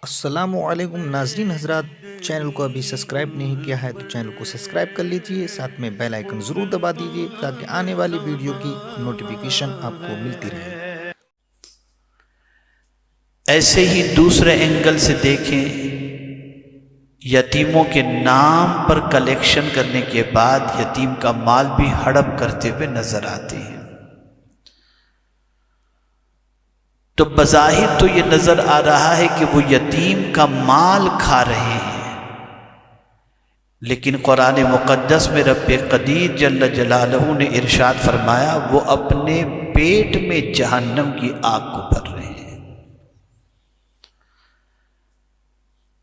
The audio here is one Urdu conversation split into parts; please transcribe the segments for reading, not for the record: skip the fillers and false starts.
السلام علیکم ناظرین حضرات، چینل کو ابھی سبسکرائب نہیں کیا ہے تو چینل کو سبسکرائب کر لیجئے، ساتھ میں بیل آئیکن ضرور دبا دیجئے تاکہ آنے والی ویڈیو کی نوٹیفیکیشن آپ کو ملتی رہے۔ ایسے ہی دوسرے اینگل سے دیکھیں، یتیموں کے نام پر کلیکشن کرنے کے بعد یتیم کا مال بھی ہڑپ کرتے ہوئے نظر آتے ہیں، تو بظاہر تو یہ نظر آ رہا ہے کہ وہ یتیم کا مال کھا رہے ہیں، لیکن قرآن مقدس میں رب قدیر جل جلالہ نے ارشاد فرمایا وہ اپنے پیٹ میں جہنم کی آگ کو بھر رہے ہیں۔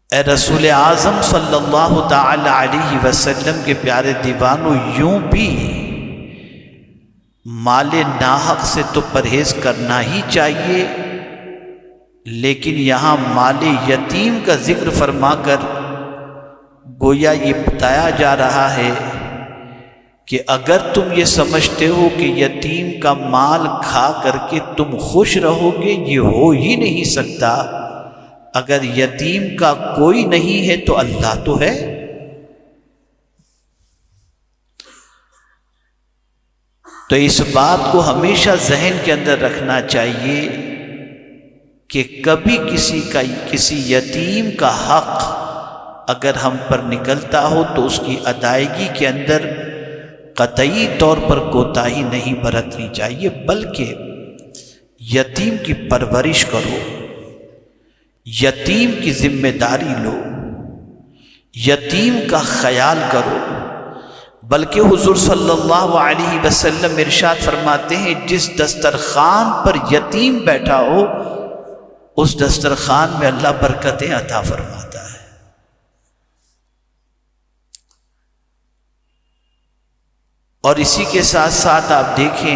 اے رسول اعظم صلی اللہ تعالی علیہ وسلم کے پیارے دیوانوں، یوں بھی مال ناحق سے تو پرہیز کرنا ہی چاہیے، لیکن یہاں مال یتیم کا ذکر فرما کر گویا یہ بتایا جا رہا ہے کہ اگر تم یہ سمجھتے ہو کہ یتیم کا مال کھا کر کے تم خوش رہو گے، یہ ہو ہی نہیں سکتا۔ اگر یتیم کا کوئی نہیں ہے تو اللہ تو ہے۔ تو اس بات کو ہمیشہ ذہن کے اندر رکھنا چاہیے کہ کبھی کسی یتیم کا حق اگر ہم پر نکلتا ہو تو اس کی ادائیگی کے اندر قطعی طور پر کوتاہی نہیں برتنی چاہیے، بلکہ یتیم کی پرورش کرو، یتیم کی ذمہ داری لو، یتیم کا خیال کرو۔ بلکہ حضور صلی اللہ علیہ وسلم ارشاد فرماتے ہیں جس دسترخوان پر یتیم بیٹھا ہو اس دسترخوان میں اللہ برکتیں عطا فرماتا ہے۔ اور اسی کے ساتھ ساتھ آپ دیکھیں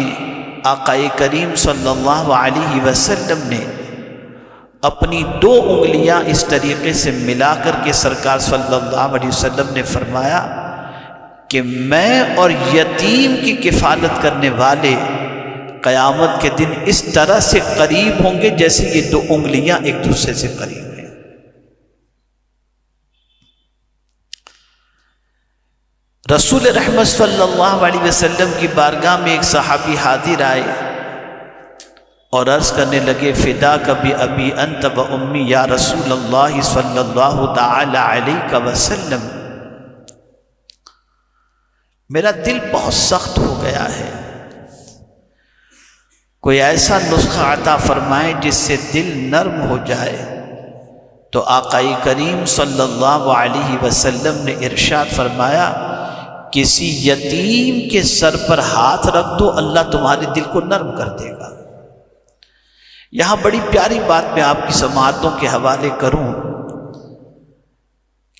آقا کریم صلی اللہ علیہ وسلم نے اپنی 2 انگلیاں اس طریقے سے ملا کر کے سرکار صلی اللہ علیہ وسلم نے فرمایا کہ میں اور یتیم کی کفالت کرنے والے قیامت کے دن اس طرح سے قریب ہوں گے جیسے یہ 2 انگلیاں ایک دوسرے سے قریب ہیں۔ رسول رحمت صلی اللہ علیہ وسلم کی بارگاہ میں ایک صحابی حاضر آئے اور عرض کرنے لگے فداک بأبی انت و امی یا رسول اللہ صلی اللہ تعالی علیہ وسلم، میرا دل بہت سخت ہو گیا ہے، کوئی ایسا نسخہ عطا فرمائے جس سے دل نرم ہو جائے۔ تو آقا کریم صلی اللہ علیہ وسلم نے ارشاد فرمایا کسی یتیم کے سر پر ہاتھ رکھ دو، اللہ تمہارے دل کو نرم کر دے گا۔ یہاں بڑی پیاری بات میں آپ کی سماعتوں کے حوالے کروں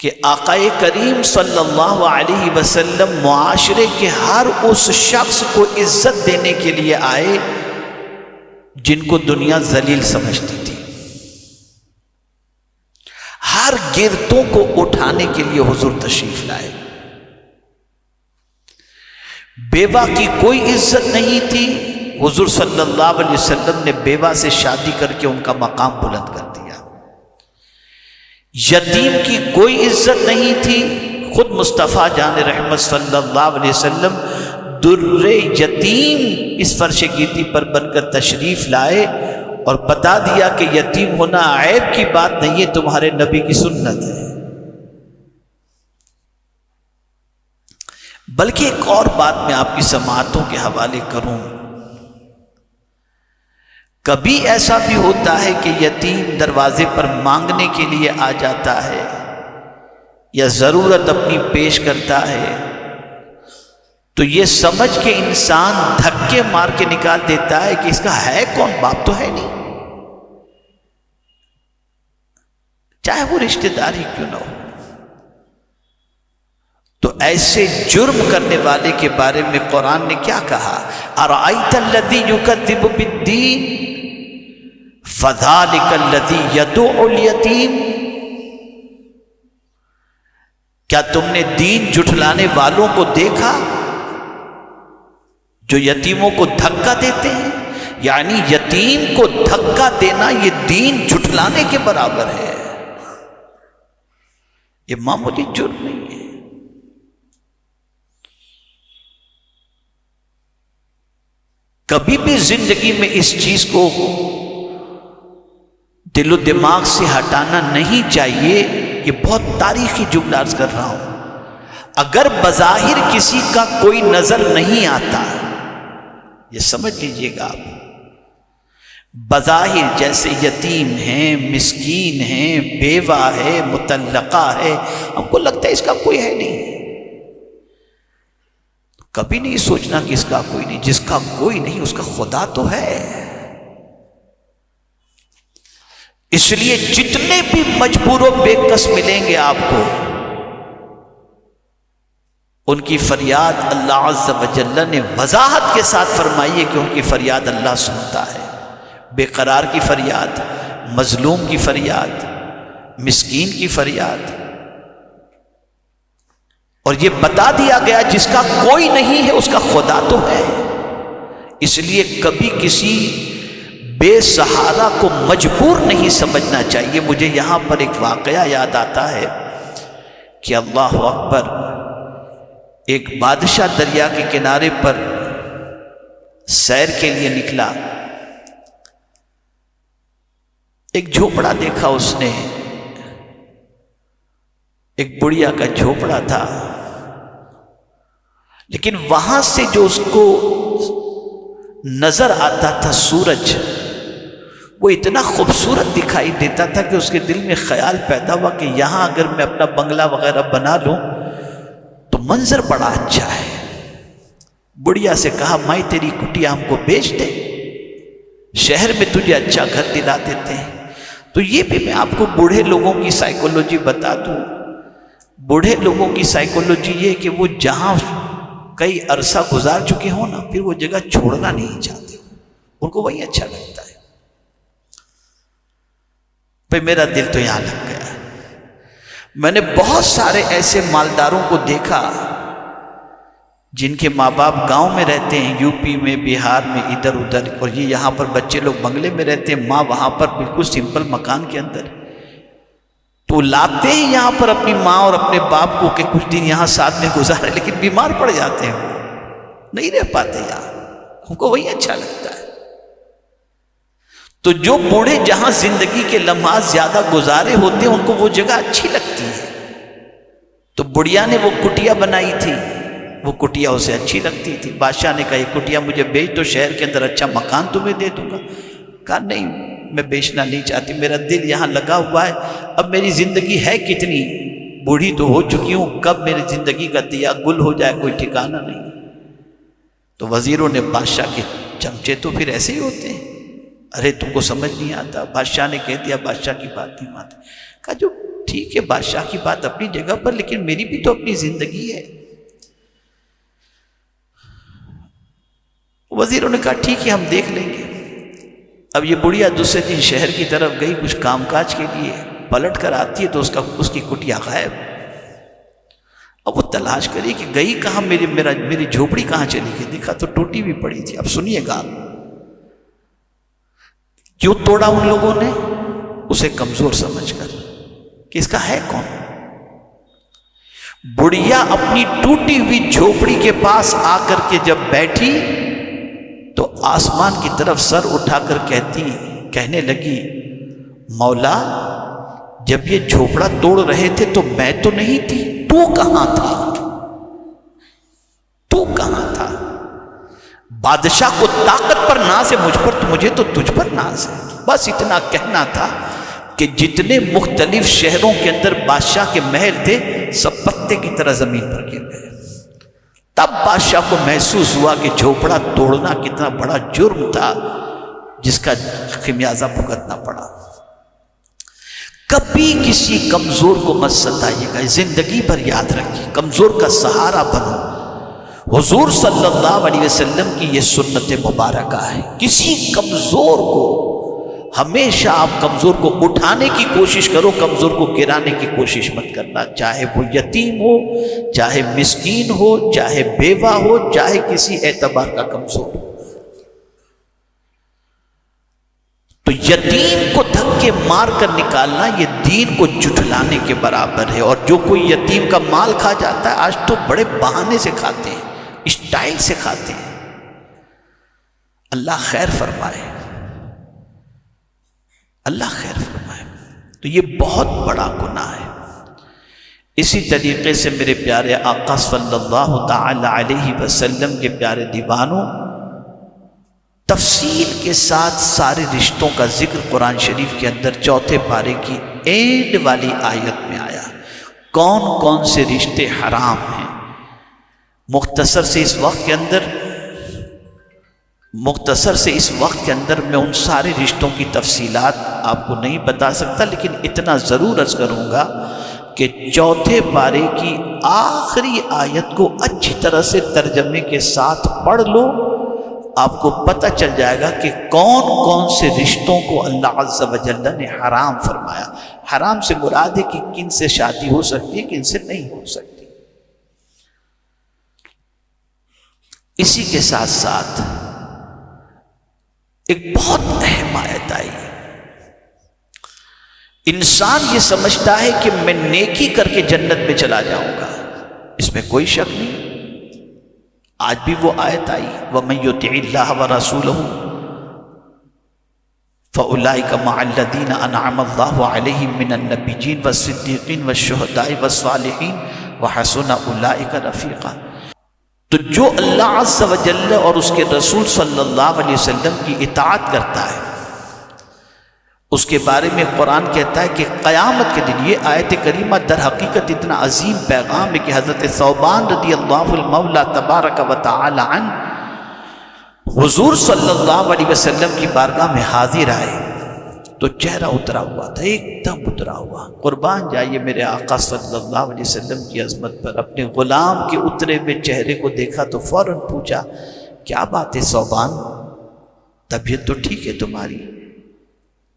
کہ آقا کریم صلی اللہ علیہ وسلم معاشرے کے ہر اس شخص کو عزت دینے کے لیے آئے جن کو دنیا ذلیل سمجھتی تھی، ہر گرتوں کو اٹھانے کے لیے حضور تشریف لائے۔ بیوہ کی کوئی عزت نہیں تھی، حضور صلی اللہ علیہ وسلم نے بیوہ سے شادی کر کے ان کا مقام بلند کر دیا۔ یتیم کی کوئی عزت نہیں تھی، خود مصطفیٰ جان رحمت صلی اللہ علیہ وسلم در یتیم اس فرش گیتی پر بن کر تشریف لائے اور بتا دیا کہ یتیم ہونا عیب کی بات نہیں ہے، تمہارے نبی کی سنت ہے۔ بلکہ ایک اور بات میں آپ کی سماعتوں کے حوالے کروں، کبھی ایسا بھی ہوتا ہے کہ یتیم دروازے پر مانگنے کے لیے آ جاتا ہے یا ضرورت اپنی پیش کرتا ہے تو یہ سمجھ کے انسان دھکے مار کے نکال دیتا ہے کہ اس کا ہے کون، باپ تو ہے نہیں، چاہے وہ رشتہ داری کیوں نہ ہو۔ تو ایسے جرم کرنے والے کے بارے میں قرآن نے کیا کہا؟ ارأیت الذی یکذب بالدین فذلک الذی یدعو الیتیم، کیا تم نے دین جھٹلانے والوں کو دیکھا جو یتیموں کو دھکا دیتے ہیں؟ یعنی یتیم کو دھکا دینا یہ دین جھٹلانے کے برابر ہے۔ یہ معمولی جرم نہیں ہے۔ کبھی بھی زندگی میں اس چیز کو دل و دماغ سے ہٹانا نہیں چاہیے۔ یہ بہت تاریخی جملہ عرض کر رہا ہوں۔ اگر بظاہر کسی کا کوئی نظر نہیں آتا، یہ سمجھ لیجئے گا آپ، بظاہر جیسے یتیم ہیں، مسکین ہیں، بیوہ ہے، مطلقہ ہے، ہم کو لگتا ہے اس کا کوئی ہے نہیں، کبھی نہیں سوچنا کہ اس کا کوئی نہیں۔ جس کا کوئی نہیں اس کا خدا تو ہے۔ اس لیے جتنے بھی مجبور و بے کس ملیں گے آپ کو، ان کی فریاد اللہ عز و جل نے وضاحت کے ساتھ فرمائی ہے کہ ان کی فریاد اللہ سنتا ہے۔ بے قرار کی فریاد، مظلوم کی فریاد، مسکین کی فریاد، اور یہ بتا دیا گیا جس کا کوئی نہیں ہے اس کا خدا تو ہے۔ اس لیے کبھی کسی بے سہارا کو مجبور نہیں سمجھنا چاہیے۔ مجھے یہاں پر ایک واقعہ یاد آتا ہے کہ اللہ اکبر، ایک بادشاہ دریا کے کنارے پر سیر کے لیے نکلا، ایک جھوپڑا دیکھا اس نے، ایک بڑھیا کا جھوپڑا تھا، لیکن وہاں سے جو اس کو نظر آتا تھا سورج، وہ اتنا خوبصورت دکھائی دیتا تھا کہ اس کے دل میں خیال پیدا ہوا کہ یہاں اگر میں اپنا بنگلہ وغیرہ بنا لوں تو منظر بڑا اچھا ہے۔ بڑھیا سے کہا مائی تیری کٹیا ہم کو بیچ دے، شہر میں تجھے اچھا گھر دلا دیتے ہیں۔ تو یہ بھی میں آپ کو بوڑھے لوگوں کی سائیکولوجی بتا دوں۔ بوڑھے لوگوں کی سائیکولوجی یہ کہ وہ جہاں کئی عرصہ گزار چکے ہوں نا، پھر وہ جگہ چھوڑنا نہیں چاہتے، ان کو وہی اچھا لگتا ہے۔ بھئی میرا دل تو یہاں لگ گیا۔ میں نے بہت سارے ایسے مالداروں کو دیکھا جن کے ماں باپ گاؤں میں رہتے ہیں، یو پی میں، بہار میں، ادھر ادھر، اور یہ یہاں پر بچے لوگ بنگلے میں رہتے ہیں، ماں وہاں پر بالکل سمپل مکان کے اندر، تو لاتے ہیں یہاں پر اپنی ماں اور اپنے باپ کو کہ کچھ دن یہاں ساتھ میں گزارے، لیکن بیمار پڑ جاتے ہیں، نہیں رہ پاتے یہاں، ہم کو وہی اچھا لگتا ہے۔ تو جو بوڑھے جہاں زندگی کے لمحات زیادہ گزارے ہوتے ہیں ان کو وہ جگہ اچھی لگتی ہے۔ تو بڑھیا نے وہ کٹیا بنائی تھی، وہ کٹیا اسے اچھی لگتی تھی۔ بادشاہ نے کہا یہ کٹیا مجھے بیچ دو، شہر کے اندر اچھا مکان تمہیں دے دوں گا۔ کہا نہیں، میں بیچنا نہیں چاہتی، میرا دل یہاں لگا ہوا ہے، اب میری زندگی ہے کتنی، بوڑھی تو ہو چکی ہوں، کب میری زندگی کا دیا گل ہو جائے کوئی ٹھکانہ نہیں۔ تو وزیروں نے بادشاہ کے چمچے تو پھر ایسے ہی ہوتے ہیں، ارے تم کو سمجھ نہیں آتا، بادشاہ نے کہہ دیا بادشاہ کی بات نہیں مانتے۔ کہا جو ٹھیک ہے بادشاہ کی بات اپنی جگہ پر، لیکن میری بھی تو اپنی زندگی ہے۔ وزیروں نے کہا ٹھیک ہے ہم دیکھ لیں گے۔ اب یہ بڑھیا دوسرے دن شہر کی طرف گئی کچھ کام کاج کے لیے، پلٹ کر آتی ہے تو اس کی کٹیا غائب۔ اب وہ تلاش کری کہ گئی کہاں، میری جھوپڑی کہاں چلی گئی، دیکھا تو ٹوٹی بھی پڑی تھی۔ اب سنیے گا کیوں توڑا ان لوگوں نے، اسے کمزور سمجھ کر کہ اس کا ہے کون۔ بڑھیا اپنی ٹوٹی ہوئی جھوپڑی کے پاس آ کر کے جب بیٹھی تو آسمان کی طرف سر اٹھا کر کہنے لگی مولا جب یہ جھوپڑا توڑ رہے تھے تو میں تو نہیں تھی، تو کہاں تھا، تو کہاں تھا۔ بادشاہ کو طاقت پر ناز ہے، مجھے تو تجھ پر ناز ہے۔ بس اتنا کہنا تھا کہ جتنے مختلف شہروں کے اندر بادشاہ کے محل تھے سب پتے کی طرح زمین پر گر گئے۔ تب بادشاہ کو محسوس ہوا کہ جھوپڑا توڑنا کتنا بڑا جرم تھا جس کا خمیازہ بھگتنا پڑا۔ کبھی کسی کمزور کو مت ستائیے گا، زندگی بھر یاد رکھیے، کمزور کا سہارا بنو۔ حضور صلی اللہ علیہ وسلم کی یہ سنت مبارکہ ہے، کسی کمزور کو ہمیشہ آپ کمزور کو اٹھانے کی کوشش کرو، کمزور کو گرانے کی کوشش مت کرنا، چاہے وہ یتیم ہو، چاہے مسکین ہو، چاہے بیوہ ہو، چاہے کسی اعتبار کا کمزور ہو۔ تو یتیم کو دھکے مار کر نکالنا یہ دین کو جھٹلانے کے برابر ہے۔ اور جو کوئی یتیم کا مال کھا جاتا ہے، آج تو بڑے بہانے سے کھاتے ہیں، اسٹائل سے کھاتے ہیں۔ اللہ خیر فرمائے، اللہ خیر فرمائے۔ تو یہ بہت بڑا گناہ ہے۔ اسی طریقے سے میرے پیارے آقا صلی اللہ تعالی علیہ وسلم کے پیارے دیوانوں، تفصیل کے ساتھ سارے رشتوں کا ذکر قرآن شریف کے اندر چوتھے پارے کی اینڈ والی آیت میں آیا۔ کون کون سے رشتے حرام ہیں، مختصر سے اس وقت کے اندر میں ان سارے رشتوں کی تفصیلات آپ کو نہیں بتا سکتا، لیکن اتنا ضرور عرض کروں گا کہ چوتھے پارے کی آخری آیت کو اچھی طرح سے ترجمے کے ساتھ پڑھ لو، آپ کو پتہ چل جائے گا کہ کون کون سے رشتوں کو اللہ عز و جل نے حرام فرمایا۔ حرام سے مراد ہے کہ کن سے شادی ہو سکتی ہے، کن سے نہیں ہو سکتی۔ اسی کے ساتھ ساتھ ایک بہت اہم آیت آئی۔ انسان یہ سمجھتا ہے کہ میں نیکی کر کے جنت میں چلا جاؤں گا، اس میں کوئی شک نہیں۔ آج بھی وہ آیت آئی، وَمَن يُطِعِ اللَّهَ وَرَسُولَهُ فَأُولَٰئِكَ مَعَ الَّذِينَ أَنْعَمَ اللَّهُ عَلَيْهِم مِّنَ النَّبِيِّينَ وَالصِّدِّيقِينَ وَالشُّهَدَاءِ وَالصَّالِحِينَ وَحَسُنَ أُولَٰئِكَ رَفِيقًا۔ تو جو اللہ عز و جل اور اس کے رسول صلی اللہ علیہ وسلم کی اطاعت کرتا ہے، اس کے بارے میں قرآن کہتا ہے کہ قیامت کے دن، یہ آیت کریمہ در حقیقت اتنا عظیم پیغام ہے کہ حضرت ثوبان رضی اللہ المولا تبارک و تعالی عنہ حضور صلی اللہ علیہ وسلم کی بارگاہ میں حاضر آئے تو چہرہ اترا ہوا تھا، ایک دم اترا ہوا۔ قربان جائیے میرے آقا صلی اللہ علیہ وسلم کی عظمت پر۔ اپنے غلام کے اترے ہوئے چہرے کو دیکھا تو فوراً پوچھا، کیا بات ہے ثوبان، طبیعت تو ٹھیک ہے تمہاری،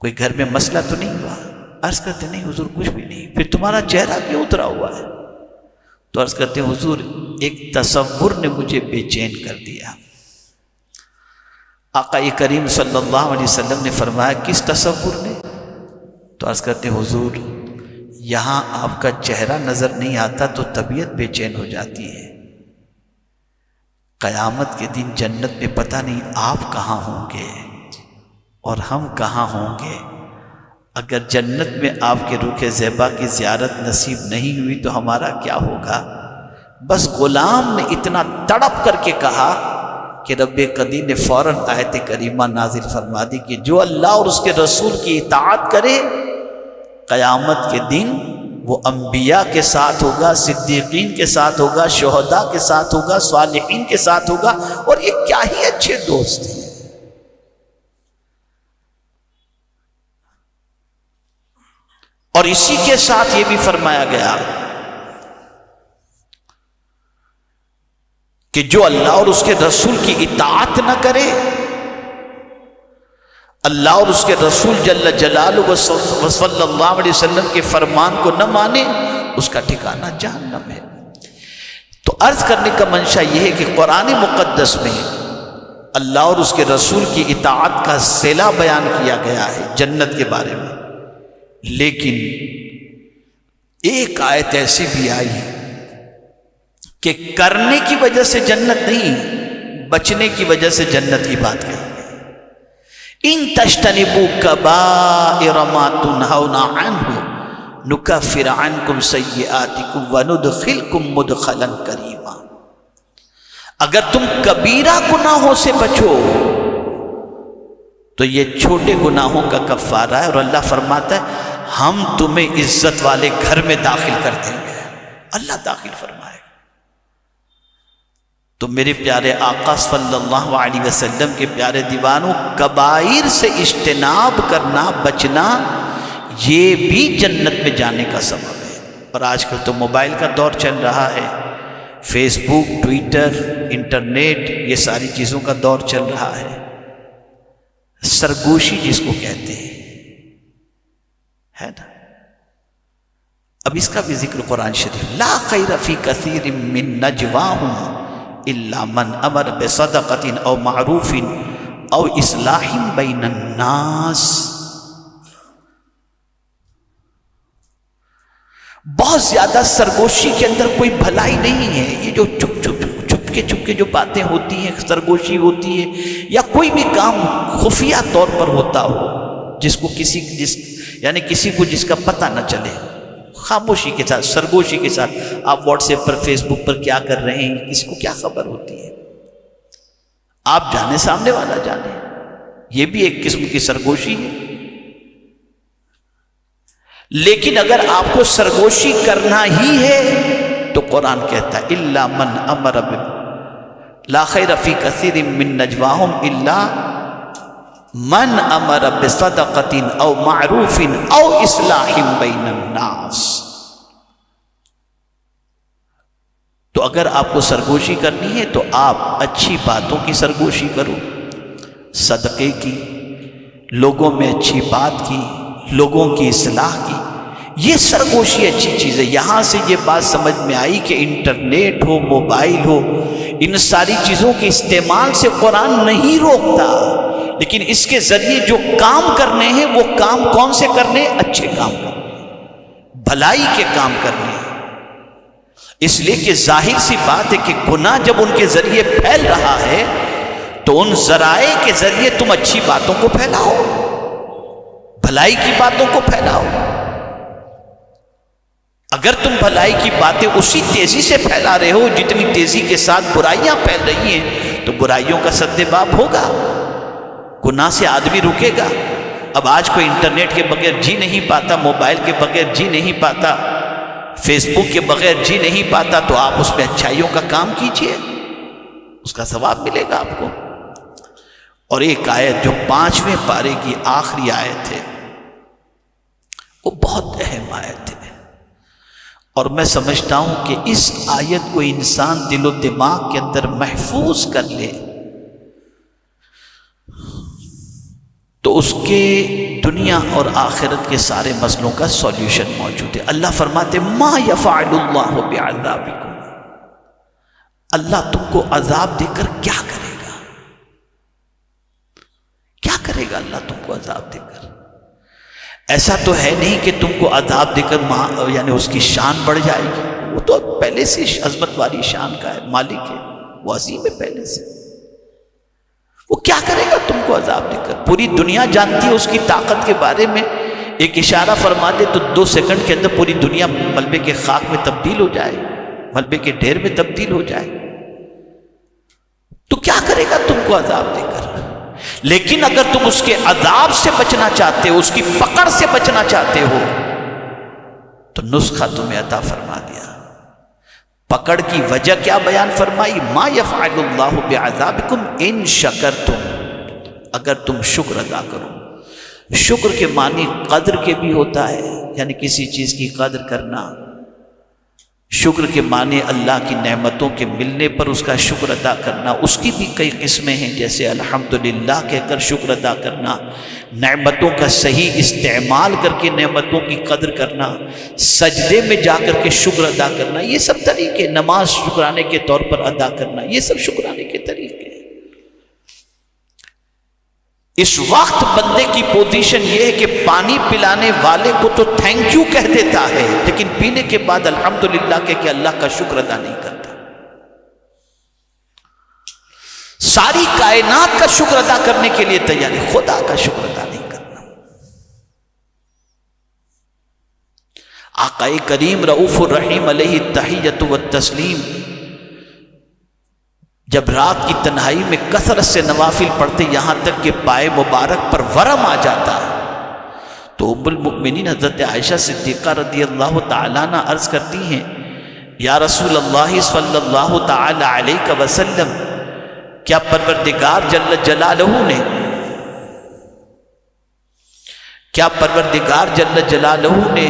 کوئی گھر میں مسئلہ تو نہیں ہوا؟ عرض کرتے نہیں حضور کچھ بھی نہیں۔ پھر تمہارا چہرہ کیوں اترا ہوا ہے؟ تو عرض کرتے حضور ایک تصور نے مجھے بے چین کر دیا۔ آقا کریم صلی اللہ علیہ وسلم نے فرمایا کس تصور نے؟ تو عرض کرتے حضور یہاں آپ کا چہرہ نظر نہیں آتا تو طبیعت بے چین ہو جاتی ہے، قیامت کے دن جنت میں پتہ نہیں آپ کہاں ہوں گے اور ہم کہاں ہوں گے۔ اگر جنت میں آپ کے روح زیبا کی زیارت نصیب نہیں ہوئی تو ہمارا کیا ہوگا؟ بس غلام نے اتنا تڑپ کر کے کہا کہ رب قدیر نے فوراً آیت کریمہ نازل فرما دی کہ جو اللہ اور اس کے رسول کی اطاعت کرے قیامت کے دن وہ انبیاء کے ساتھ ہوگا، صدیقین کے ساتھ ہوگا، شہداء کے ساتھ ہوگا، صالحین کے ساتھ ہوگا، اور یہ کیا ہی اچھے دوست ہیں۔ اور اسی کے ساتھ یہ بھی فرمایا گیا کہ جو اللہ اور اس کے رسول کی اطاعت نہ کرے، اللہ اور اس کے رسول جل جلالہ و صلی اللہ علیہ وسلم کے فرمان کو نہ مانے، اس کا ٹھکانہ جہنم ہے۔ تو عرض کرنے کا منشا یہ ہے کہ قرآن مقدس میں اللہ اور اس کے رسول کی اطاعت کا صلہ بیان کیا گیا ہے جنت کے بارے میں، لیکن ایک آیت ایسی بھی آئی کہ کرنے کی وجہ سے جنت نہیں، بچنے کی وجہ سے جنت کی بات کہی۔ ان تجتنبوا کبائر ما تنہون عنہ نکفر عنکم سیئاتکم وندخلکم مدخلا کریما۔ اگر تم کبیرہ گناہوں سے بچو تو یہ چھوٹے گناہوں کا کفارہ ہے، اور اللہ فرماتا ہے ہم تمہیں عزت والے گھر میں داخل کر دیں گے، اللہ داخل فرمائے۔ تو میرے پیارے آقا صلی اللہ علیہ وسلم کے پیارے دیوانوں، کبائر سے اجتناب کرنا، بچنا، یہ بھی جنت میں جانے کا سبب ہے۔ اور آج کل تو موبائل کا دور چل رہا ہے، فیس بک، ٹویٹر، انٹرنیٹ، یہ ساری چیزوں کا دور چل رہا ہے، سرگوشی جس کو کہتے ہیں، ہے نا۔ اب اس کا بھی ذکر قرآن شریف، لا خیر فی کثیر من نجواہم الا من امر بصدقۃ او معروف او اصلاح بین الناس۔ بہت زیادہ سرگوشی کے اندر کوئی بھلائی نہیں ہے. یہ جو چھپ کے جو باتیں ہوتی ہیں، سرگوشی ہوتی ہے، یا کوئی بھی کام خفیہ طور پر ہوتا ہو جس کو کسی کو جس کا پتہ نہ چلے، خاموشی کے ساتھ، سرگوشی کے ساتھ آپ واٹس ایپ پر، فیس بک پر کیا کر رہے ہیں، کسی کو کیا خبر ہوتی ہے؟ آپ جانے، سامنے والا جانے. یہ بھی ایک قسم کی سرگوشی ہے. لیکن اگر آپ کو سرگوشی کرنا ہی ہے تو قرآن کہتا ہے الا من امر لا خیر فی کثیر من نجواہم الا من امر بصدقۃ او معروف او اصلاح بین الناس. تو اگر آپ کو سرگوشی کرنی ہے تو آپ اچھی باتوں کی سرگوشی کرو، صدقے کی، لوگوں میں اچھی بات کی، لوگوں کی اصلاح کی. یہ سرگوشی اچھی چیز ہے. یہاں سے یہ بات سمجھ میں آئی کہ انٹرنیٹ ہو، موبائل ہو، ان ساری چیزوں کے استعمال سے قرآن نہیں روکتا، لیکن اس کے ذریعے جو کام کرنے ہیں وہ کام کون سے کرنے؟ اچھے کام کرنے، بھلائی کے کام کرنے. اس لیے کہ ظاہر سی بات ہے کہ گناہ جب ان کے ذریعے پھیل رہا ہے تو ان ذرائع کے ذریعے تم اچھی باتوں کو پھیلاؤ، بھلائی کی باتوں کو پھیلاؤ. اگر تم بھلائی کی باتیں اسی تیزی سے پھیلا رہے ہو جتنی تیزی کے ساتھ برائیاں پھیل رہی ہیں تو برائیوں کا سد باب ہوگا، گناہ سے آدمی رکے گا. اب آج کوئی انٹرنیٹ کے بغیر جی نہیں پاتا، موبائل کے بغیر جی نہیں پاتا، فیس بک کے بغیر جی نہیں پاتا، تو آپ اس میں اچھائیوں کا کام کیجئے، اس کا ثواب ملے گا آپ کو. اور ایک آیت جو 5ویں پارے کی آخری آیت ہے وہ بہت اہم آیت ہے، اور میں سمجھتا ہوں کہ اس آیت کو انسان دل و دماغ کے اندر محفوظ کر لے تو اس کے دنیا اور آخرت کے سارے مسئلوں کا سولیوشن موجود ہے. اللہ فرماتے ما یفعل اللہ بعذابکم، اللہ تم کو عذاب دے کر کیا کرے گا؟ کیا کرے گا اللہ تم کو عذاب دے کر؟ ایسا تو ہے نہیں کہ تم کو عذاب دے کر یعنی اس کی شان بڑھ جائے گی، وہ تو پہلے سے عظمت والی شان کا ہے، مالک ہے، وہ عظیم ہے پہلے سے. وہ کیا کرے گا تم کو عذاب دے کر؟ پوری دنیا جانتی ہے اس کی طاقت کے بارے میں. ایک اشارہ فرما دے تو 2 سیکنڈ کے اندر پوری دنیا ملبے کے خاک میں تبدیل ہو جائے، ملبے کے ڈھیر میں تبدیل ہو جائے. تو کیا کرے گا تم کو عذاب دے کر؟ لیکن اگر تم اس کے عذاب سے بچنا چاہتے ہو، اس کی پکڑ سے بچنا چاہتے ہو، تو نسخہ تمہیں عطا فرما دیا. پکڑ کی وجہ کیا بیان فرمائی؟ ما یفعل اللہ بعذابکم ان شکرتم، اگر تم شکر ادا کرو. شکر کے معنی قدر کے بھی ہوتا ہے، یعنی کسی چیز کی قدر کرنا. شکر کے معنی اللہ کی نعمتوں کے ملنے پر اس کا شکر ادا کرنا. اس کی بھی کئی قسمیں ہیں، جیسے الحمدللہ کہہ کر شکر ادا کرنا، نعمتوں کا صحیح استعمال کر کے نعمتوں کی قدر کرنا، سجدے میں جا کر کے شکر ادا کرنا. یہ سب طریقے، نماز شکرانے کے طور پر ادا کرنا، یہ سب شکرانے کے طریقے. اس وقت بندے کی پوزیشن یہ ہے کہ پانی پلانے والے کو تو تھینک یو کہہ دیتا ہے، لیکن پینے کے بعد الحمدللہ کہہ کے اللہ کا شکر ادا نہیں کرتا. ساری کائنات کا شکر ادا کرنے کے لیے تیار ہے، خدا کا شکر ادا نہیں کرنا. آقا کریم رؤوف الرحیم علیہ التحیۃ والتسلیم جب رات کی تنہائی میں کثرت سے نوافل پڑھتے، یہاں تک کہ پائے مبارک پر ورم آ جاتا، تو ام المؤمنین حضرت عائشہ صدیقہ رضی اللہ تعالیٰ عنہ عرض کرتی ہیں، یا رسول اللہ صلی اللہ تعالی علیہ وسلم، کیا پروردگار جل جلالہ نے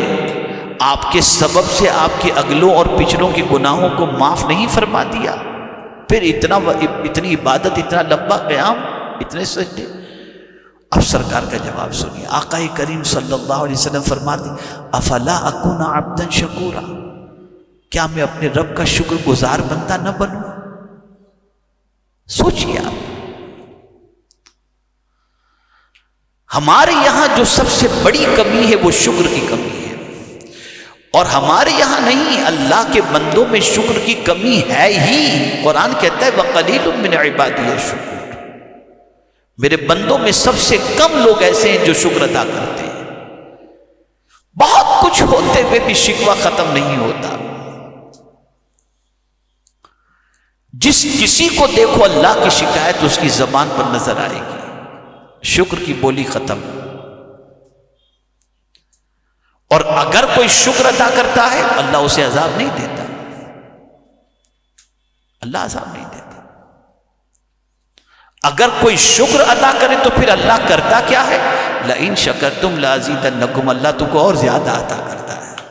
آپ کے سبب سے آپ کے اگلوں اور پچھلوں کے گناہوں کو معاف نہیں فرما دیا؟ پھر اتنی عبادت، اتنا لمبا قیام، اتنے سجدے. اب سرکار کا جواب سنیے. آقا کریم صلی اللہ علیہ وسلم فرماتے افلا اکون عبدا شکورا، کیا میں اپنے رب کا شکر گزار بندہ نہ بنوں؟ سوچئے آپ، ہمارے یہاں جو سب سے بڑی کمی ہے وہ شکر کی کمی ہے. اور ہمارے یہاں نہیں، اللہ کے بندوں میں شکر کی کمی ہے ہی۔ قرآن کہتا ہے وَقَلِيلٌ مِّنْ عِبَادِيَ الشُّكُورُ، میرے بندوں میں سب سے کم لوگ ایسے ہیں جو شکر ادا کرتے ہیں۔ بہت کچھ ہوتے ہوئے بھی شکوہ ختم نہیں ہوتا۔ جس کسی کو دیکھو اللہ کی شکایت اس کی زبان پر نظر آئے گی، شکر کی بولی ختم۔ اور اگر کوئی شکر ادا کرتا ہے اللہ اسے عذاب نہیں دیتا، اللہ عذاب نہیں دیتا۔ اگر کوئی شکر ادا کرے تو پھر اللہ کرتا کیا ہے؟ لَإِن شَكَرْتُمْ لَأَزِيدَنَّكُمْ، اللہ تم کو اور زیادہ عطا کرتا۔